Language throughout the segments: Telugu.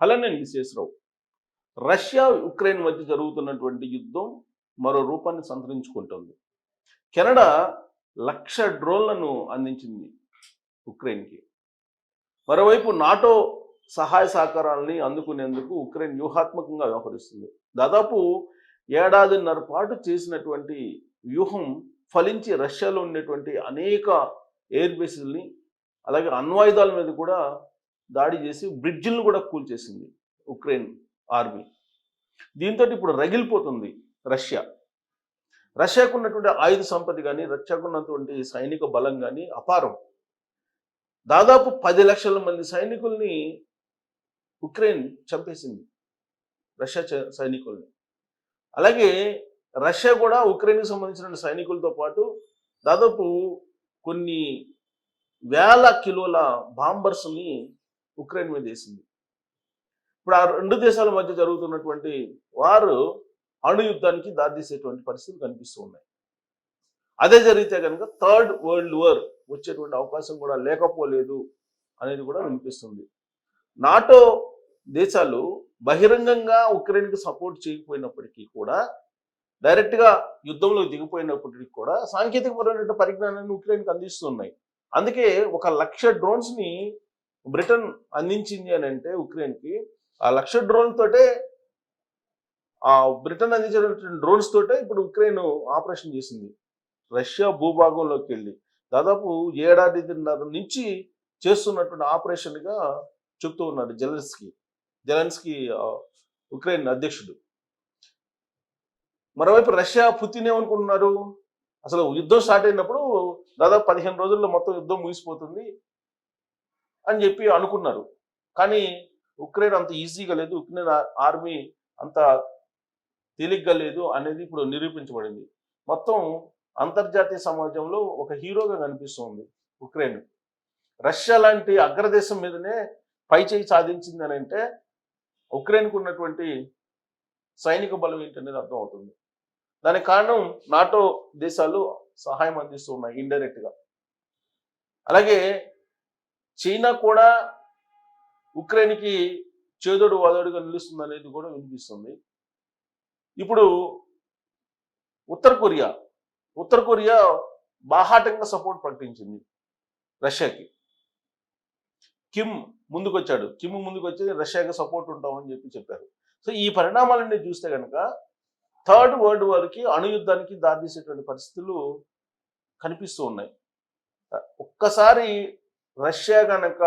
హలో, నేను విశ్వేశ్వరరావు. రష్యా యుక్రెయిన్ మధ్య జరుగుతున్నటువంటి యుద్ధం మరో రూపాన్ని సంతరించుకుంటుంది. కెనడా 1,00,000 డ్రోన్లను అందించింది ఉక్రెయిన్కి. మరోవైపు నాటో సహాయ సహకారాలని అందుకునేందుకు ఉక్రెయిన్ వ్యూహాత్మకంగా వ్యవహరిస్తుంది. దాదాపు ఏడాదిన్నర పాటు చేసినటువంటి వ్యూహం ఫలించి రష్యాలో ఉండేటువంటి అనేక ఎయిర్ బేస్ని అలాగే అణ్వాయుధాల మీద కూడా దాడి చేసి బ్రిడ్జిలను కూడా కూల్చేసింది ఉక్రెయిన్ ఆర్మీ. దీంతో ఇప్పుడు రగిలిపోతుంది రష్యా. రష్యాకు ఉన్నటువంటి ఆయుధ సంపత్తి కానీ, రష్యాకు ఉన్నటువంటి సైనిక బలం కానీ అపారం. దాదాపు 10 లక్షల మంది సైనికుల్ని ఉక్రెయిన్ చంపేసింది, రష్యా సైనికుల్ని. అలాగే రష్యా కూడా ఉక్రెయిన్కి సంబంధించిన సైనికులతో పాటు దాదాపు కొన్ని వేల కిలోల బాంబర్స్ని ఉక్రెయిన్ మీద వేసింది. ఇప్పుడు ఆ రెండు దేశాల మధ్య జరుగుతున్నటువంటి వారు అణు యుద్ధానికి దారితీసేటువంటి పరిస్థితులు కనిపిస్తూ ఉన్నాయి. అదే జరిగితే కనుక థర్డ్ వరల్డ్ వార్ వచ్చేటువంటి అవకాశం కూడా లేకపోలేదు అనేది కూడా వినిపిస్తుంది. నాటో దేశాలు బహిరంగంగా ఉక్రెయిన్కి సపోర్ట్ చేయకపోయినప్పటికీ కూడా, డైరెక్ట్గా యుద్ధంలో దిగిపోయినప్పటికీ కూడా సాంకేతికపరమైన పరిజ్ఞానాన్ని ఉక్రెయిన్కి అందిస్తున్నాయి. అందుకే 1,00,000 డ్రోన్స్ని బ్రిటన్ అందించింది అని అంటే ఉక్రెయిన్కి, ఆ 1,00,000 డ్రోన్ తోటే, ఆ బ్రిటన్ అందించినటువంటి డ్రోన్స్ తోటే ఇప్పుడు ఉక్రెయిన్ ఆపరేషన్ చేసింది. రష్యా భూభాగంలోకి వెళ్ళి దాదాపు ఏడాదిన్నర నుంచి చేస్తున్నటువంటి ఆపరేషన్గా చెప్తూ ఉన్నాడు జెలెన్స్కీ ఉక్రెయిన్ అధ్యక్షుడు. మరోవైపు రష్యా పుతిన్ ఏమనుకుంటున్నారు, అసలు యుద్ధం స్టార్ట్ అయినప్పుడు దాదాపు 15 రోజుల్లో మొత్తం యుద్ధం ముగిసిపోతుంది అని చెప్పి అనుకున్నారు. కానీ ఉక్రెయిన్ అంత ఈజీగా లేదు, ఉక్రెయిన్ ఆర్మీ అంత తేలిగ్గా లేదు అనేది ఇప్పుడు నిరూపించబడింది. మొత్తం అంతర్జాతీయ సమాజంలో ఒక హీరోగా కనిపిస్తుంది ఉక్రెయిన్. రష్యా లాంటి అగ్రదేశం మీదనే పైచేయి సాధించింది అని అంటే ఉక్రెయిన్కు ఉన్నటువంటి సైనిక బలం ఏంటనేది అర్థమవుతుంది. దానికి కారణం నాటో దేశాలు సహాయం అందిస్తూ ఉన్నాయి ఇండైరెక్ట్గా. అలాగే చైనా కూడా ఉక్రెయిన్కి చేదోడు వాదోడుగా నిలుస్తుంది అనేది కూడా వినిపిస్తుంది. ఇప్పుడు ఉత్తర కొరియా బాహాటంగా సపోర్ట్ ప్రకటించింది రష్యాకి. కిమ్ ముందుకు వచ్చి రష్యాకి సపోర్ట్ ఉంటామని చెప్పారు. సో ఈ పరిణామాలన్నీ చూస్తే కనుక థర్డ్ వరల్డ్ వార్కి, అణు యుద్ధానికి దారితీసేటువంటి పరిస్థితులు కనిపిస్తూ ఉన్నాయి. ఒక్కసారి రష్యా కనుక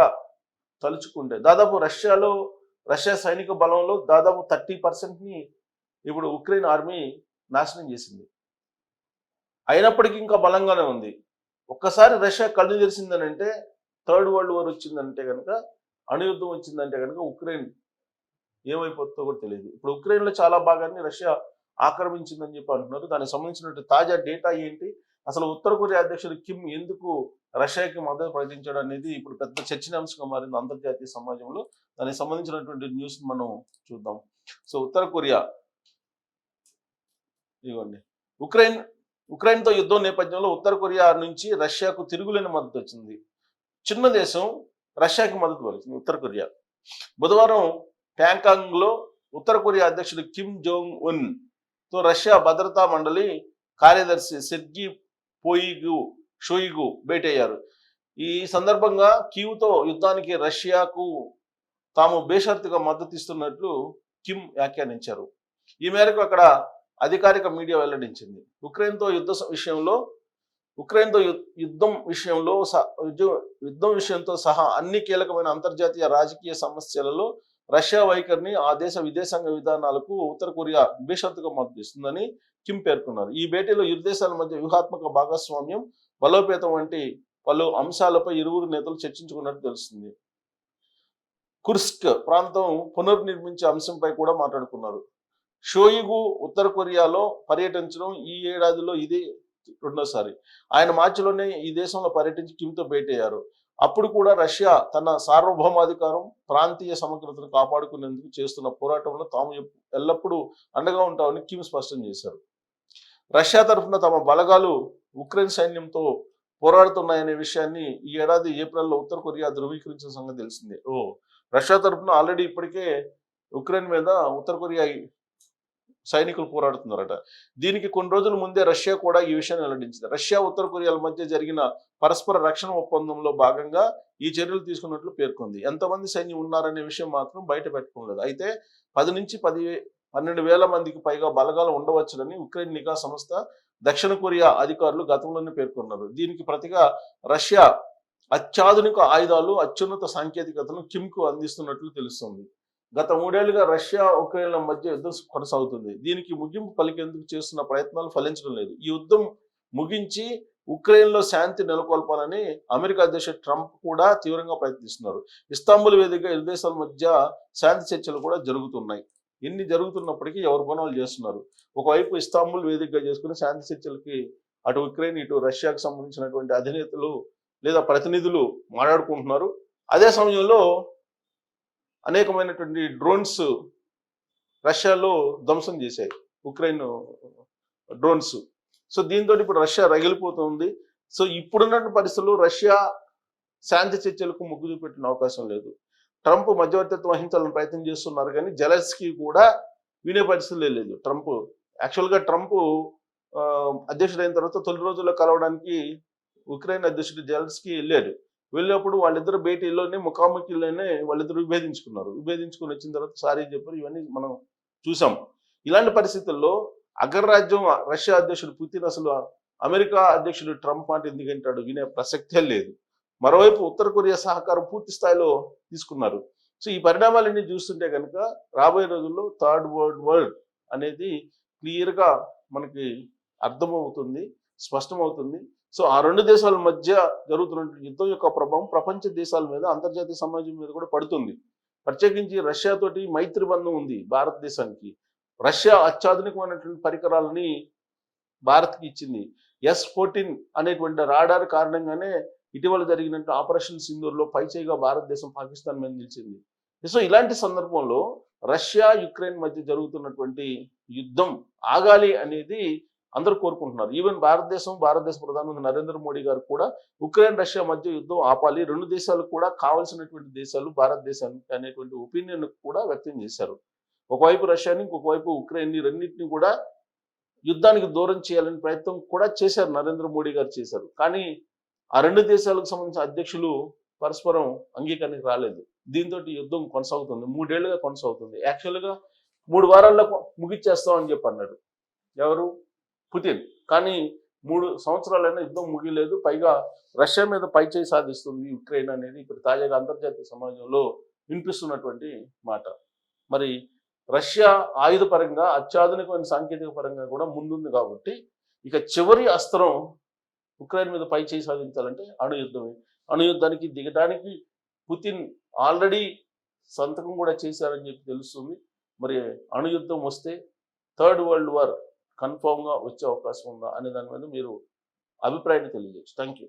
తలుచుకుంటే దాదాపు రష్యా సైనిక బలంలో దాదాపు 30%ని ఇప్పుడు ఉక్రెయిన్ ఆర్మీ నాశనం చేసింది. అయినప్పటికీ ఇంకా బలంగానే ఉంది. ఒక్కసారి రష్యా కళ్ళు తెరిచిందనంటే, థర్డ్ వరల్డ్ వార్ వచ్చిందంటే కనుక, అణుయుద్ధం వచ్చిందంటే కనుక ఉక్రెయిన్ ఏమైపోతుందో కూడా తెలియదు. ఇప్పుడు ఉక్రెయిన్లో చాలా భాగాన్ని రష్యా ఆక్రమించిందని చెప్పి అంటున్నారు. దానికి సంబంధించినటువంటి తాజా డేటా ఏంటి, అసలు ఉత్తర కొరియా అధ్యక్షుడు కిమ్ ఎందుకు రష్యాకి మద్దతు ప్రకటించాడు అనేది ఇప్పుడు పెద్ద చర్చనీయాంశంగా మారింది అంతర్జాతీయ సమాజంలో. దానికి సంబంధించినటువంటి న్యూస్ మనం చూద్దాం. సో ఉత్తర కొరియా, ఇదిగోండి, ఉక్రెయిన్తో యుద్ధం నేపథ్యంలో ఉత్తర కొరియా నుంచి రష్యాకు తిరుగులేని మద్దతు వచ్చింది. చిన్న దేశం రష్యాకి మద్దతు పలుకుతుంది ఉత్తర కొరియా. బుధవారం ప్యాంగాంగ్లో ఉత్తర కొరియా అధ్యక్షుడు కిమ్ జోంగ్ ఉన్ తో రష్యా భద్రతా మండలి కార్యదర్శి సెర్గీ షోయిగు భేటయ్యారు. ఈ సందర్భంగా కీవ్తో యుద్ధానికి రష్యాకు తాము బేషరతుగా మద్దతు ఇస్తున్నట్లు కిమ్ వ్యాఖ్యానించారు. ఈ మేరకు అక్కడ అధికారిక మీడియా వెల్లడించింది. ఉక్రెయిన్తో యుద్ధం విషయంతో సహా అన్ని కీలకమైన అంతర్జాతీయ రాజకీయ సమస్యలలో రష్యా వైఖరిని, ఆ దేశ విదేశాంగ విధానాలకు ఉత్తర కొరియా బేషరతుగా మద్దతు ఇస్తుందని కిమ్ పేర్కొన్నారు. ఈ భేటీలో ఇరు దేశాల మధ్య వ్యూహాత్మక భాగస్వామ్యం, బలోపేతం వంటి పలు అంశాలపై ఇరువురు నేతలు చర్చించుకున్నట్టు తెలుస్తుంది. కుర్స్క్ ప్రాంతం పునర్నిర్మించే అంశంపై కూడా మాట్లాడుకున్నారు. షోయిగు ఉత్తర కొరియాలో పర్యటించడం ఈ ఏడాదిలో ఇది రెండోసారి. ఆయన మార్చిలోనే ఈ దేశంలో పర్యటించి కిమ్తో భేటయ్యారు. అప్పుడు కూడా రష్యా తన సార్వభౌమాధికారం, ప్రాంతీయ సమగ్రతను కాపాడుకునేందుకు చేస్తున్న పోరాటంలో తాము ఎల్లప్పుడూ అండగా ఉంటామని కిమ్ స్పష్టం చేశారు. రష్యా తరఫున తమ బలగాలు ఉక్రెయిన్ సైన్యంతో పోరాడుతున్నాయనే విషయాన్ని ఈ ఏడాది ఏప్రిల్లో ఉత్తర కొరియా ధృవీకరించిన సంగతి తెలిసిందే. రష్యా తరఫున ఆల్రెడీ ఇప్పటికే ఉక్రెయిన్ మీద ఉత్తర కొరియా సైనికులు పోరాడుతున్నారట. దీనికి కొన్ని రోజుల ముందే రష్యా కూడా ఈ విషయాన్ని వెల్లడించింది. రష్యా ఉత్తర కొరియాల మధ్య జరిగిన పరస్పర రక్షణ ఒప్పందంలో భాగంగా ఈ చర్యలు తీసుకున్నట్లు పేర్కొంది. ఎంతమంది సైన్యం ఉన్నారనే విషయం మాత్రం బయట పెట్టుకోలేదు. అయితే 10 నుంచి 12,000 మందికి పైగా బలగాలు ఉండవచ్చునని ఉక్రెయిన్ నిఘా సంస్థ దక్షిణ కొరియా అధికారులు గతంలోనే పేర్కొన్నారు. దీనికి ప్రతిగా రష్యా అత్యాధునిక ఆయుధాలు, అత్యున్నత సాంకేతికతను కిమ్కు అందిస్తున్నట్లు తెలుస్తోంది. గత 3 ఏళ్లుగా రష్యా ఉక్రెయిన్ల మధ్య యుద్ధం కొనసాగుతుంది. దీనికి ముగింపు పలికేందుకు చేస్తున్న ప్రయత్నాలు ఫలించడం లేదు. ఈ యుద్ధం ముగించి ఉక్రెయిన్లో శాంతి నెలకొల్పాలని అమెరికా అధ్యక్షుడు ట్రంప్ కూడా తీవ్రంగా ప్రయత్నిస్తున్నారు. ఇస్తాంబుల్ వేదికగా ఇరు దేశాల మధ్య శాంతి చర్చలు కూడా జరుగుతున్నాయి. ఇన్ని జరుగుతున్నప్పటికీ ఎవరు పనులు చేస్తున్నారు. ఒకవైపు ఇస్తాంబుల్ వేదికగా చేసుకుని శాంతి చర్చలకి అటు ఉక్రెయిన్ ఇటు రష్యాకు సంబంధించినటువంటి అధినేతలు లేదా ప్రతినిధులు మాట్లాడుకుంటున్నారు. అదే సమయంలో అనేకమైనటువంటి డ్రోన్స్ రష్యాలో ధ్వంసం చేశాయి, ఉక్రెయిన్ డ్రోన్స్. సో దీంతో ఇప్పుడు రష్యా రగిలిపోతుంది. సో ఇప్పుడున్న పరిస్థితుల్లో రష్యా శాంతి చర్చలకు మొగ్గు చూపెట్టిన అవకాశం లేదు. ట్రంప్ మధ్యవర్తిత్వం వహించాలని ప్రయత్నం చేస్తున్నారు, కానీ జెలెన్స్కీ కూడా వినే పరిస్థితులే లేదు. యాక్చువల్గా ట్రంప్ అధ్యక్షుడైన తర్వాత తొలి రోజుల్లో కలవడానికి ఉక్రెయిన్ అధ్యక్షుడు జెలెన్స్కీ వెళ్ళాడు. వెళ్ళినప్పుడు వాళ్ళిద్దరు భేటీలోనే ముఖాముఖిలోనే వాళ్ళిద్దరు విభేదించుకుని వచ్చిన తర్వాత సారీ చెప్పారు. ఇవన్నీ మనం చూసాం. ఇలాంటి పరిస్థితుల్లో అగ్రరాజ్యం రష్యా అధ్యక్షుడు పుతిన్ అసలు అమెరికా అధ్యక్షుడు ట్రంప్ మాట ఎందుకంటాడు, వినే ప్రసక్తే లేదు. మరోవైపు ఉత్తర కొరియా సహకారం పూర్తి స్థాయిలో తీసుకున్నారు. సో ఈ పరిణామాలన్నీ చూస్తుంటే కనుక రాబోయే రోజుల్లో థర్డ్ వరల్డ్ వార్ అనేది క్లియర్గా మనకి అర్థమవుతుంది, స్పష్టమవుతుంది. సో ఆ రెండు దేశాల మధ్య జరుగుతున్న యుద్ధం యొక్క ప్రభావం ప్రపంచ దేశాల మీద, అంతర్జాతీయ సమాజం మీద కూడా పడుతుంది. ప్రత్యేకించి రష్యాతోటి మైత్రి బంధం ఉంది భారతదేశానికి. రష్యా అత్యాధునికమైనటువంటి పరికరాలని భారత్కి ఇచ్చింది. S-14 అనేటువంటి రాడార్ కారణంగానే ఇటీవల జరిగినట్టు ఆపరేషన్ సింధూర్లో పైచేయిగా భారతదేశం పాకిస్తాన్ మీద నిలిచింది. సో ఇలాంటి సందర్భంలో రష్యా యుక్రెయిన్ మధ్య జరుగుతున్నటువంటి యుద్ధం ఆగాలి అనేది అందరూ కోరుకుంటున్నారు. ఈవెన్ భారతదేశ ప్రధానమంత్రి నరేంద్ర మోడీ గారు కూడా ఉక్రెయిన్ రష్యా మధ్య యుద్ధం ఆపాలి, రెండు దేశాలు కూడా కావాల్సినటువంటి దేశాలు భారతదేశానికి అనేటువంటి ఒపీనియన్ కూడా వ్యక్తం చేశారు. ఒకవైపు రష్యాని, ఇంకొకవైపు ఉక్రెయిన్ని, రెండింటిని కూడా యుద్ధానికి దూరం చేయాలని ప్రయత్నం కూడా చేశారు, నరేంద్ర మోడీ గారు చేశారు. కానీ ఆ రెండు దేశాలకు సంబంధించిన అధ్యక్షులు పరస్పరం అంగీకారానికి రాలేదు. దీంతో యుద్ధం కొనసాగుతుంది, 3 ఏళ్లుగా కొనసాగుతుంది. యాక్చువల్గా 3 వారాల్లో ముగిచ్చేస్తామని చెప్పి అన్నాడు ఎవరు, పుతిన్. కానీ 3 సంవత్సరాలైనా యుద్ధం ముగిలేదు. పైగా రష్యా మీద పైచేయి సాధిస్తుంది ఉక్రెయిన్ అనేది ఇప్పుడు తాజాగా అంతర్జాతీయ సమాజంలో వినిపిస్తున్నటువంటి మాట. మరి రష్యా ఆయుధ పరంగా, అత్యాధునికమైన సాంకేతిక పరంగా కూడా ముందుంది కాబట్టి ఇక చివరి అస్త్రం ఉక్రెయిన్ మీద పైచేయి సాధించాలంటే అణుయుద్ధమే. అణుయుద్ధానికి దిగడానికి పుతిన్ ఆల్రెడీ సంతకం కూడా చేశారని చెప్పి తెలుస్తుంది. మరి అణుయుద్ధం వస్తే థర్డ్ వరల్డ్ వార్ కన్ఫామ్గా వచ్చే అవకాశం ఉందా అనే దాని మీద మీరు అభిప్రాయాన్ని తెలియజేయచ్చు. Thank you.